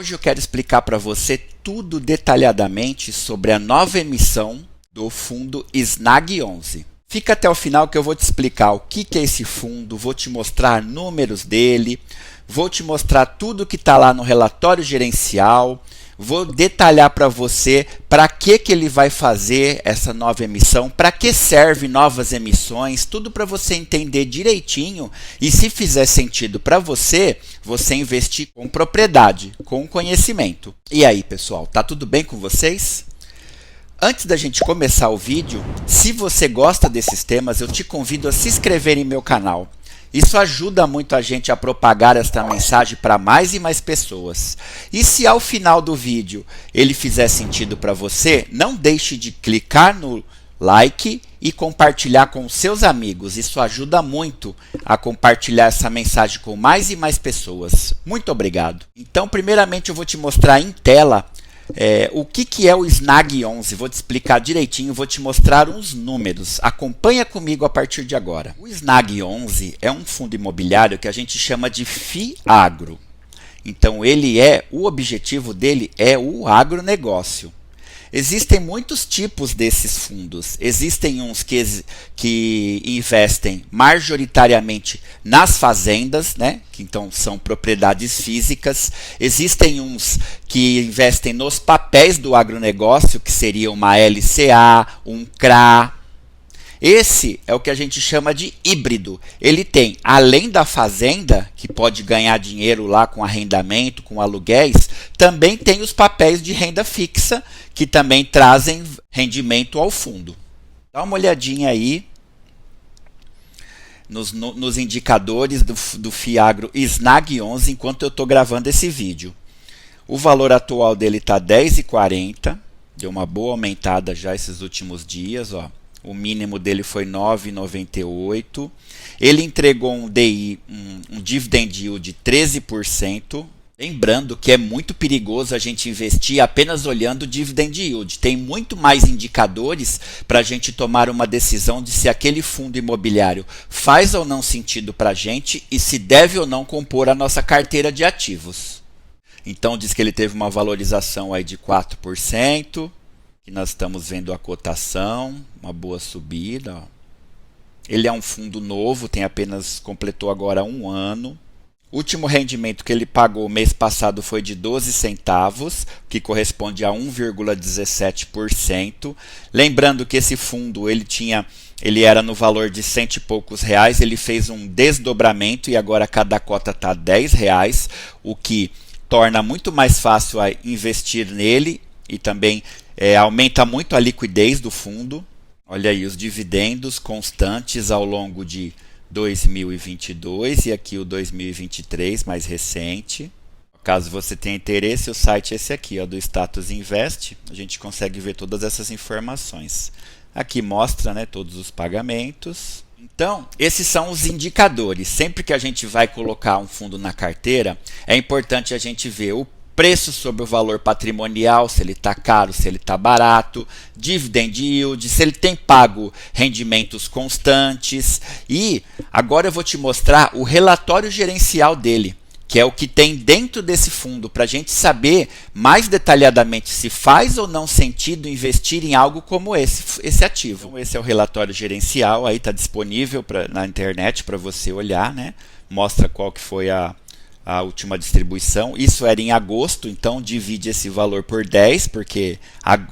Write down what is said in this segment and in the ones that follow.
Hoje eu quero explicar para você tudo detalhadamente sobre a nova emissão do fundo SNAG 11. Fica até o final que eu vou te explicar o que é esse fundo, vou te mostrar números dele, vou te mostrar tudo que está lá no relatório gerencial, vou detalhar para você para que ele vai fazer essa nova emissão, para que serve novas emissões, tudo para você entender direitinho e se fizer sentido para você, você investir com propriedade, com conhecimento. E aí, pessoal, tá tudo bem com vocês? Antes da gente começar o vídeo, se você gosta desses temas, eu te convido a se inscrever em meu canal. Isso ajuda muito a gente a propagar esta mensagem para mais e mais pessoas. E se ao final do vídeo ele fizer sentido para você, não deixe de clicar no like e compartilhar com seus amigos. Isso ajuda muito a compartilhar essa mensagem com mais e mais pessoas. Muito obrigado. Então, primeiramente eu vou te mostrar em tela o que é o SNAG 11, vou te explicar direitinho, vou te mostrar uns números. Acompanha comigo a partir de agora. O SNAG 11 é um fundo imobiliário que a gente chama de FIAGRO. Então o objetivo dele é o agronegócio. Existem muitos tipos desses fundos. Existem uns que investem majoritariamente nas fazendas, né? Que então são propriedades físicas. Existem uns que investem nos papéis do agronegócio, que seria uma LCA, um CRA. Esse é o que a gente chama de híbrido. Ele tem, além da fazenda, que pode ganhar dinheiro lá com arrendamento, com aluguéis, também tem os papéis de renda fixa, que também trazem rendimento ao fundo. Dá uma olhadinha aí nos indicadores do FIAGRO SNAG 11 enquanto eu estou gravando esse vídeo. O valor atual dele está 10,40, deu uma boa aumentada já esses últimos dias, ó. O mínimo dele foi 9,98. Ele entregou um DI, um dividend yield de 13%. Lembrando que é muito perigoso a gente investir apenas olhando o dividend yield. Tem muito mais indicadores para a gente tomar uma decisão de se aquele fundo imobiliário faz ou não sentido para a gente e se deve ou não compor a nossa carteira de ativos. Então diz que ele teve uma valorização aí de 4%. Que nós estamos vendo a cotação, uma boa subida. Ó. Ele é um fundo novo, completou agora 1 ano. O último rendimento que ele pagou mês passado foi de 12 centavos, que corresponde a 1,17%. Lembrando que esse fundo ele era no valor de cento e poucos reais, ele fez um desdobramento e agora cada cota está R$10, o que torna muito mais fácil a investir nele e também aumenta muito a liquidez do fundo. Olha aí os dividendos constantes ao longo de 2022 e aqui o 2023 mais recente. Caso você tenha interesse, o site é esse aqui, ó, do Status Invest. A gente consegue ver todas essas informações. Aqui mostra, né, todos os pagamentos. Então, esses são os indicadores. Sempre que a gente vai colocar um fundo na carteira, é importante a gente ver o preço sobre o valor patrimonial, se ele está caro, se ele está barato, dividend yield, se ele tem pago rendimentos constantes. E agora eu vou te mostrar o relatório gerencial dele, que é o que tem dentro desse fundo, para a gente saber mais detalhadamente se faz ou não sentido investir em algo como esse ativo. Então, esse é o relatório gerencial, aí está disponível na internet para você olhar, né? Mostra qual que foi a última distribuição. Isso era em agosto, então divide esse valor por 10, porque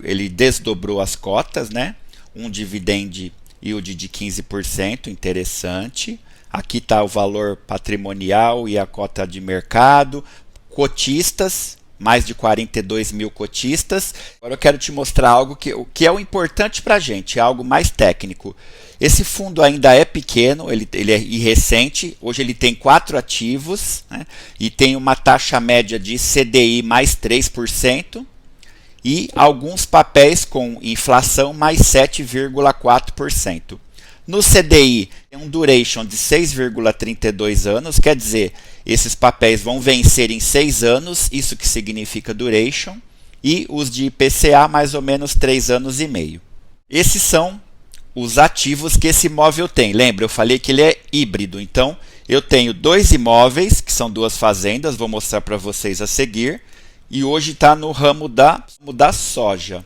ele desdobrou as cotas, né? Um dividend yield de 15%, interessante. Aqui está o valor patrimonial e a cota de mercado. Cotistas, mais de 42 mil cotistas. Agora eu quero te mostrar algo que é o importante para a gente, é algo mais técnico. Esse fundo ainda é pequeno, ele é recente, hoje ele tem 4 ativos, né, e tem uma taxa média de CDI mais 3% e alguns papéis com inflação mais 7,4%. No CDI tem um duration de 6,32 anos, quer dizer, esses papéis vão vencer em 6 anos, isso que significa duration, e os de IPCA mais ou menos 3 anos e meio. Esses são os ativos que esse imóvel tem. Lembra, eu falei que ele é híbrido, então eu tenho 2 imóveis, que são 2 fazendas, vou mostrar para vocês a seguir, e hoje está no ramo da soja.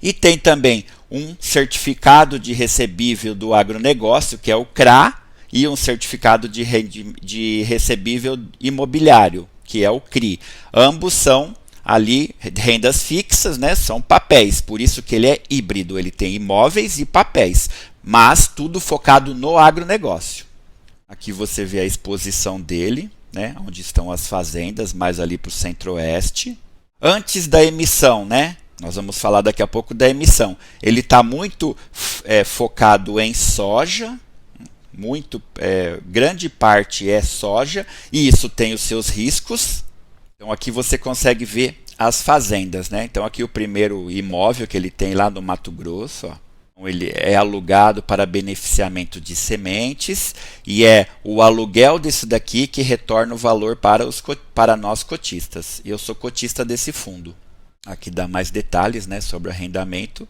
E tem também um certificado de recebível do agronegócio, que é o CRA, e um certificado de recebível imobiliário, que é o CRI. Ambos são ali rendas fixas, né? São papéis, por isso que ele é híbrido, ele tem imóveis e papéis, mas tudo focado no agronegócio. Aqui você vê a exposição dele, né? Onde estão as fazendas, mais ali para o centro-oeste. Antes da emissão, né? Nós vamos falar daqui a pouco da emissão. Ele está muito focado em soja, grande parte é soja, e isso tem os seus riscos. Então aqui você consegue ver as fazendas, né? Então aqui o primeiro imóvel que ele tem lá no Mato Grosso, ó. Ele é alugado para beneficiamento de sementes e é o aluguel disso daqui que retorna o valor para nós cotistas. Eu sou cotista desse fundo. Aqui dá mais detalhes, né, sobre o arrendamento.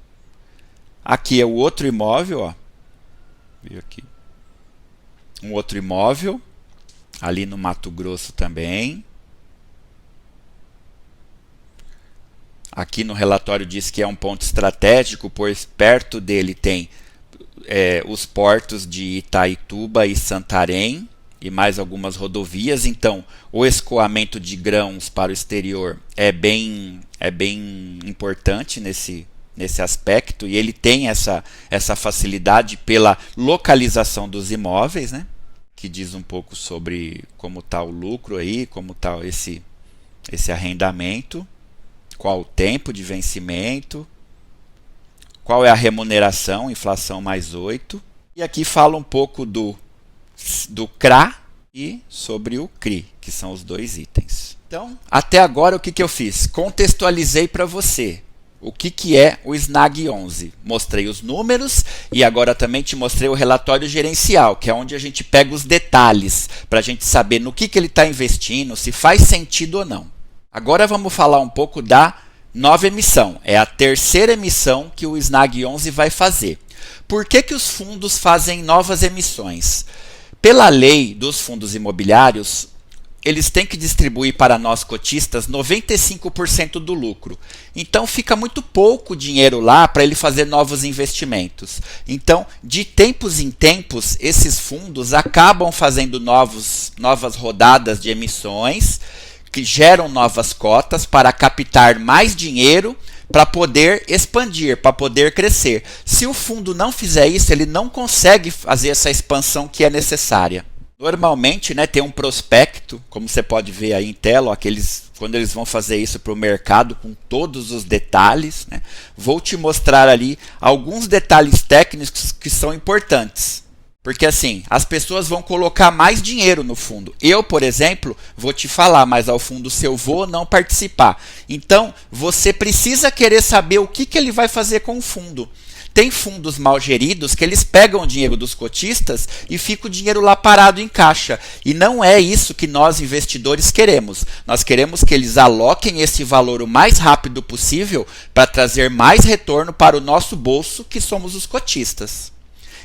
Aqui é o outro imóvel, ó. Viu aqui? Um outro imóvel ali no Mato Grosso também. Aqui no relatório diz que é um ponto estratégico, pois perto dele tem os portos de Itaituba e Santarém e mais algumas rodovias. Então, o escoamento de grãos para o exterior é bem importante nesse aspecto, e ele tem essa facilidade pela localização dos imóveis, né? Que diz um pouco sobre como está o lucro aí, como está esse arrendamento. Qual o tempo de vencimento, qual é a remuneração, inflação mais 8. E aqui fala um pouco do CRA e sobre o CRI, que são os dois itens. Então, até agora o que eu fiz? Contextualizei para você o que é o SNAG 11. Mostrei os números e agora também te mostrei o relatório gerencial, que é onde a gente pega os detalhes para a gente saber no que ele está investindo, se faz sentido ou não. Agora vamos falar um pouco da nova emissão. É a terceira emissão que o SNAG 11 vai fazer. Por que os fundos fazem novas emissões? Pela lei dos fundos imobiliários, eles têm que distribuir para nós cotistas 95% do lucro. Então fica muito pouco dinheiro lá para ele fazer novos investimentos. Então, de tempos em tempos, esses fundos acabam fazendo novas rodadas de emissões, que geram novas cotas para captar mais dinheiro para poder expandir, para poder crescer. Se o fundo não fizer isso, ele não consegue fazer essa expansão que é necessária. Normalmente, né, tem um prospecto, como você pode ver aí em tela, ó, quando eles vão fazer isso para o mercado com todos os detalhes, né, vou te mostrar ali alguns detalhes técnicos que são importantes. Porque assim, as pessoas vão colocar mais dinheiro no fundo. Eu, por exemplo, vou te falar mais ao fundo se eu vou ou não participar. Então, você precisa querer saber o que ele vai fazer com o fundo. Tem fundos mal geridos que eles pegam o dinheiro dos cotistas e fica o dinheiro lá parado em caixa. E não é isso que nós investidores queremos. Nós queremos que eles aloquem esse valor o mais rápido possível para trazer mais retorno para o nosso bolso, que somos os cotistas.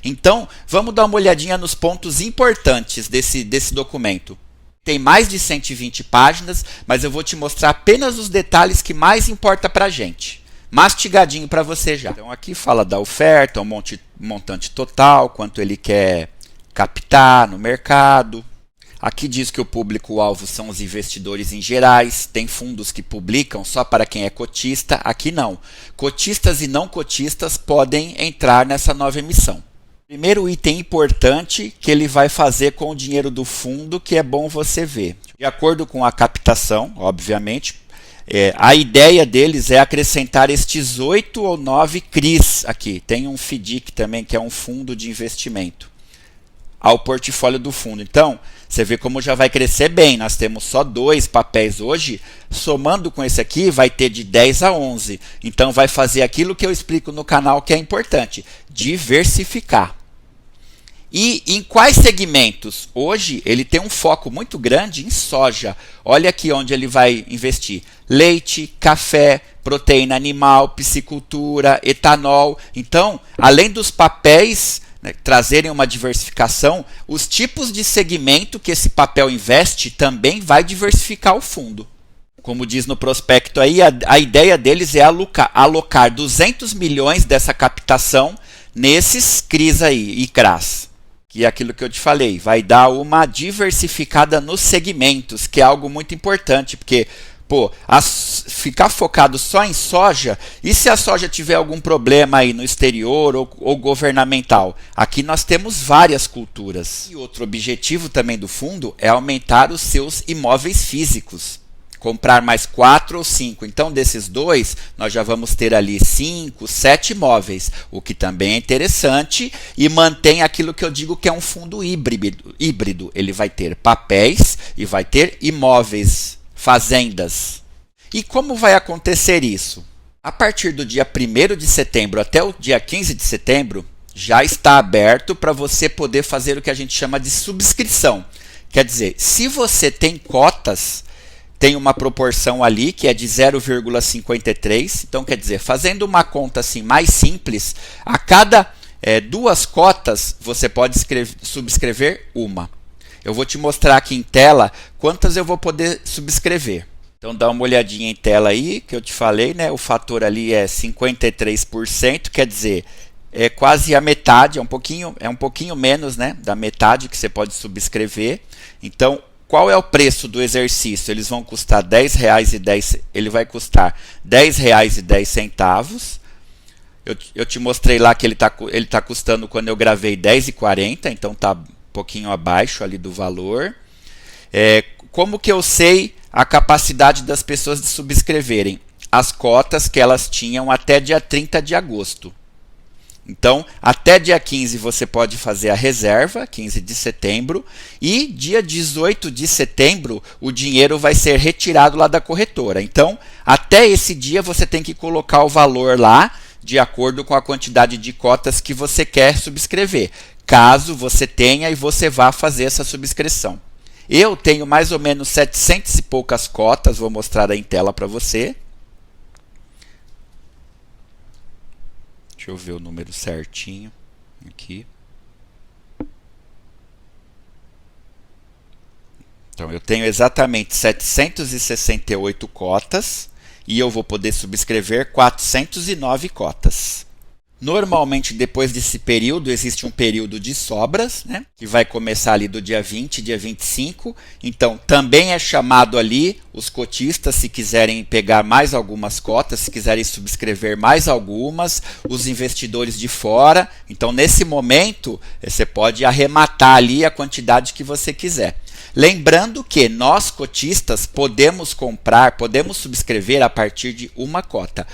Então, vamos dar uma olhadinha nos pontos importantes desse documento. Tem mais de 120 páginas, mas eu vou te mostrar apenas os detalhes que mais importam para a gente. Mastigadinho para você já. Então, aqui fala da oferta, o montante total, quanto ele quer captar no mercado. Aqui diz que o público-alvo são os investidores em gerais. Tem fundos que publicam só para quem é cotista. Aqui não. Cotistas e não cotistas podem entrar nessa nova emissão. Primeiro item importante que ele vai fazer com o dinheiro do fundo, que é bom você ver. De acordo com a captação, obviamente, a ideia deles é acrescentar estes 8 ou 9 CRIs aqui. Tem um FDIC também, que é um fundo de investimento, ao portfólio do fundo. Então, você vê como já vai crescer bem. Nós temos só 2 papéis hoje. Somando com esse aqui, vai ter de 10 a 11. Então, vai fazer aquilo que eu explico no canal, que é importante: diversificar. E em quais segmentos? Hoje ele tem um foco muito grande em soja. Olha aqui onde ele vai investir: leite, café, proteína animal, piscicultura, etanol. Então, além dos papéis, né, trazerem uma diversificação, os tipos de segmento que esse papel investe também vai diversificar o fundo. Como diz no prospecto aí, a ideia deles é alocar 200 milhões dessa captação nesses CRIs aí, e CRAs. Que é aquilo que eu te falei, vai dar uma diversificada nos segmentos, que é algo muito importante, porque ficar focado só em soja, e se a soja tiver algum problema aí no exterior ou governamental? Aqui nós temos várias culturas. E outro objetivo também do fundo é aumentar os seus imóveis físicos. Comprar mais 4 ou 5. Então, desses dois, nós já vamos ter ali 5, 7 imóveis, o que também é interessante e mantém aquilo que eu digo que é um fundo híbrido. Ele vai ter papéis e vai ter imóveis, fazendas. E como vai acontecer isso? A partir do dia 1º de setembro até o dia 15 de setembro, já está aberto para você poder fazer o que a gente chama de subscrição. Quer dizer, se você tem cotas, tem uma proporção ali que é de 0,53. Então, quer dizer, fazendo uma conta assim mais simples, a cada 2 cotas você pode subscrever uma. Eu vou te mostrar aqui em tela quantas eu vou poder subscrever. Então, dá uma olhadinha em tela aí, que eu te falei, né? O fator ali é 53%, quer dizer, é quase a metade, é um pouquinho menos, né, da metade que você pode subscrever. Então, qual é o preço do exercício? Eles vão custar ele vai custar R$10,10. Eu te mostrei lá que ele tá custando, quando eu gravei, R$10,40, então tá um pouquinho abaixo ali do valor. Como que eu sei a capacidade das pessoas de subscreverem? As cotas que elas tinham até dia 30 de agosto. Então, até dia 15 você pode fazer a reserva, 15 de setembro, e dia 18 de setembro o dinheiro vai ser retirado lá da corretora. Então, até esse dia você tem que colocar o valor lá, de acordo com a quantidade de cotas que você quer subscrever, caso você tenha e você vá fazer essa subscrição. Eu tenho mais ou menos 700 e poucas cotas, vou mostrar aí em tela para você. Deixa eu ver o número certinho aqui. Então, eu tenho exatamente 768 cotas e eu vou poder subscrever 409 cotas. Normalmente, depois desse período, existe um período de sobras, né, que vai começar ali do dia 20, dia 25. Então, também é chamado ali os cotistas, se quiserem pegar mais algumas cotas, se quiserem subscrever mais algumas, os investidores de fora. Então, nesse momento, você pode arrematar ali a quantidade que você quiser. Lembrando que nós, cotistas, podemos subscrever a partir de uma cota.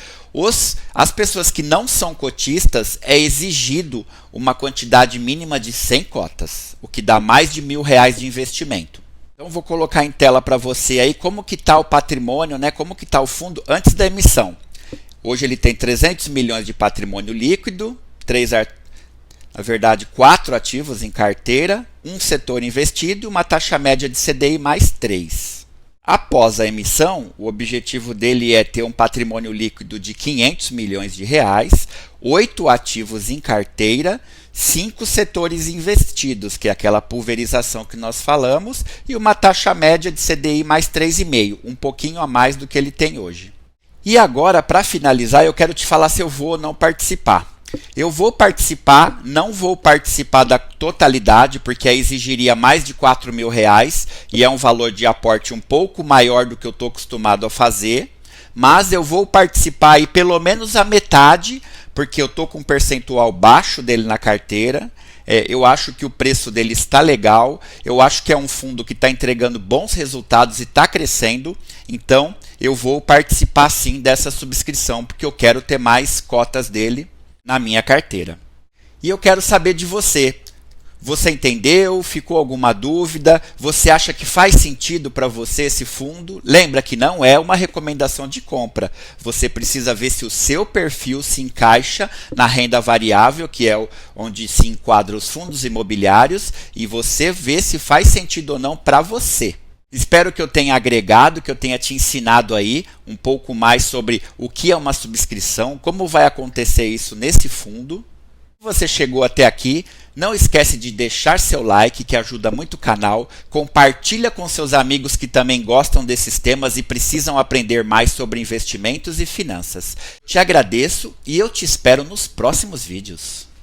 As pessoas que não são cotistas, é exigido uma quantidade mínima de 100 cotas, o que dá mais de R$1.000 de investimento. Então, vou colocar em tela para você aí como que está o patrimônio, né? Como que está o fundo antes da emissão. Hoje ele tem 300 milhões de patrimônio líquido, 4 ativos em carteira, um setor investido e uma taxa média de CDI mais 3. Após a emissão, o objetivo dele é ter um patrimônio líquido de R$500 milhões, 8 ativos em carteira, 5 setores investidos, que é aquela pulverização que nós falamos, e uma taxa média de CDI mais 3,5, um pouquinho a mais do que ele tem hoje. E agora, para finalizar, eu quero te falar se eu vou ou não participar. Eu vou participar, não vou participar da totalidade, porque aí exigiria mais de R$4.000 e é um valor de aporte um pouco maior do que eu estou acostumado a fazer, mas eu vou participar aí pelo menos a metade, porque eu estou com um percentual baixo dele na carteira. Eu acho que o preço dele está legal, eu acho que é um fundo que está entregando bons resultados e está crescendo, então eu vou participar sim dessa subscrição, porque eu quero ter mais cotas dele na minha carteira. E eu quero saber de você. Você entendeu? Ficou alguma dúvida? Você acha que faz sentido para você esse fundo? Lembra que não é uma recomendação de compra. Você precisa ver se o seu perfil se encaixa na renda variável, que é onde se enquadram os fundos imobiliários, e você vê se faz sentido ou não para você. Espero que eu tenha agregado, que eu tenha te ensinado aí um pouco mais sobre o que é uma subscrição, como vai acontecer isso nesse fundo. Você chegou até aqui, não esquece de deixar seu like, que ajuda muito o canal, compartilha com seus amigos que também gostam desses temas e precisam aprender mais sobre investimentos e finanças. Te agradeço e eu te espero nos próximos vídeos.